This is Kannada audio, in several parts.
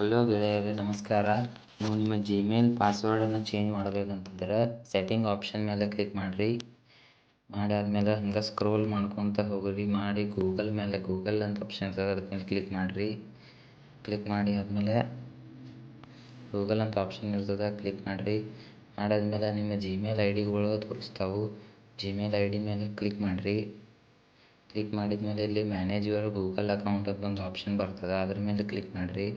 ಹಲೋ ಗೆಳೆಯರೇ, ನಮಸ್ಕಾರ. ನೀವು ನಿಮ್ಮ ಜಿಮೇಲ್ ಪಾಸ್ವರ್ಡನ್ನು ಚೇಂಜ್ ಮಾಡಬೇಕಂತಿದ್ರೆ ಸೆಟ್ಟಿಂಗ್ ಆಪ್ಷನ್ ಮೇಲೆ ಕ್ಲಿಕ್ ಮಾಡಿರಿ. ಆದಮೇಲೆ ಹಂಗೆ ಸ್ಕ್ರೋಲ್ ಮಾಡ್ಕೊತ ಹೋಗ್ರಿ. ಗೂಗಲ್ ಅಂತ ಆಪ್ಷನ್ ಇರ್ತದೆ, ಅದ್ರ ಮೇಲೆ ಕ್ಲಿಕ್ ಮಾಡಿರಿ. ಕ್ಲಿಕ್ ಮಾಡಿ ಆದಮೇಲೆ ಗೂಗಲ್ ಅಂತ ಆಪ್ಷನ್ ಇರ್ತದೆ, ಕ್ಲಿಕ್ ಮಾಡಿರಿ. ಮಾಡಾದ್ಮೇಲೆ ನಿಮ್ಮ ಜಿಮೇಲ್ ಐಡಿಗಳು ತೋರಿಸ್ತಾವೆ. ಜಿಮೇಲ್ ಐ ಡಿ ಮೇಲೆ ಕ್ಲಿಕ್ ಮಾಡಿರಿ. ಕ್ಲಿಕ್ ಮಾಡಿದ್ಮೇಲೆ ಇಲ್ಲಿ ಮ್ಯಾನೇಜ್ ಯುವರ್ ಗೂಗಲ್ ಅಕೌಂಟ್ ಅಂತ ಒಂದು ಆಪ್ಷನ್ ಬರ್ತದೆ, ಅದ್ರ ಮೇಲೆ ಕ್ಲಿಕ್ ಮಾಡಿರಿ.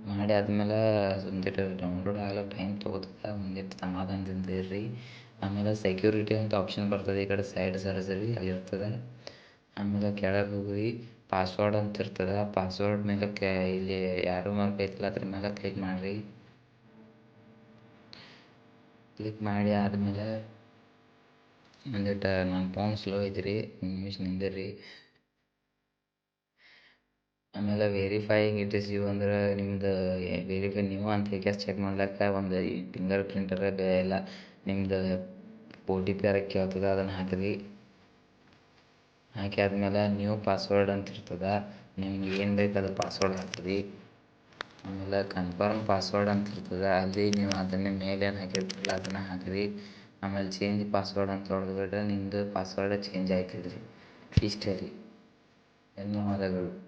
ಮಾಡಿ ಆದಮೇಲೆ ಒಂದಿಟ್ಟು ಡೌನ್ಲೋಡ್ ಆಗಲು ಟೈಮ್ ತೊಗೋತದೆ, ಒಂದಿಟ್ಟು ಸಮಾಧಾನದಿಂದ ಇರ್ರಿ. ಆಮೇಲೆ ಸೆಕ್ಯೂರಿಟಿ ಅಂತ ಆಪ್ಷನ್ ಬರ್ತದೆ, ಈ ಕಡೆ ಸೈಡ್ ಸರಿಸರಿ ಅಲ್ಲಿರ್ತದೆ. ಆಮೇಲೆ ಕೆಳಗೆ ಹೋಗಿ ಪಾಸ್ವರ್ಡ್ ಅಂತ ಇರ್ತದೆ, ಆ ಪಾಸ್ವರ್ಡ್ ಮೇಲೆ ಇಲ್ಲಿ ಯಾರು ಮಾರ್ಕ್ ಐತಲ್ಲ ಅದ್ರ ಮೇಲೆ ಕ್ಲಿಕ್ ಮಾಡಿರಿ. ಕ್ಲಿಕ್ ಮಾಡಿ ಆದಮೇಲೆ ಒಂದಿಟ್ಟು ನನ್ನ ಫೋನ್ ಸ್ಲೋ ಐತ್ರಿ, ನಿಮಿಷ ನಿಂದಿರ್ರಿ. ಆಮೇಲೆ ವೆರಿಫೈಯಿಂಗ್ ಇಟ್ ಇಸ್ ಯು ಅಂದ್ರೆ ನಿಮ್ದು ವೆರಿಫೈ ನೀವು ಅಂತ ಹೇಗೆ ಚೆಕ್ ಮಾಡ್ಲಿಕ್ಕೆ ಒಂದು ಫಿಂಗರ್ ಪ್ರಿಂಟರ ಎಲ್ಲ ನಿಮ್ದು OTP ಕೇಳ್ತದೆ, ಅದನ್ನು ಹಾಕಿರಿ. ಹಾಕಿ ಆದಮೇಲೆ ನ್ಯೂ ಪಾಸ್ವರ್ಡ್ ಅಂತ ಇರ್ತದೆ, ನಿಮ್ಗೆ ಏನು ಬೇಕು ಅದು ಪಾಸ್ವರ್ಡ್ ಹಾಕಿರಿ. ಆಮೇಲೆ ಕನ್ಫರ್ಮ್ ಪಾಸ್ವರ್ಡ್ ಅಂತ ಇರ್ತದೆ, ಅಲ್ಲಿ ನೀವು ಅದನ್ನೇ ಮೇಲೆ ಏನು ಹಾಕಿರ್ತಿರಲ್ಲ ಅದನ್ನು ಹಾಕಿರಿ. ಆಮೇಲೆ ಚೇಂಜ್ ಪಾಸ್ವರ್ಡ್ ಅಂತ ಹೊಡೆದ್ಬಿಟ್ರೆ ನಿಮ್ಮದು ಪಾಸ್ವರ್ಡ್ ಚೇಂಜ್ ಆಯ್ತದ್ರಿ. ಇಷ್ಟೇ ರೀ. ಧನ್ಯವಾದಗಳು.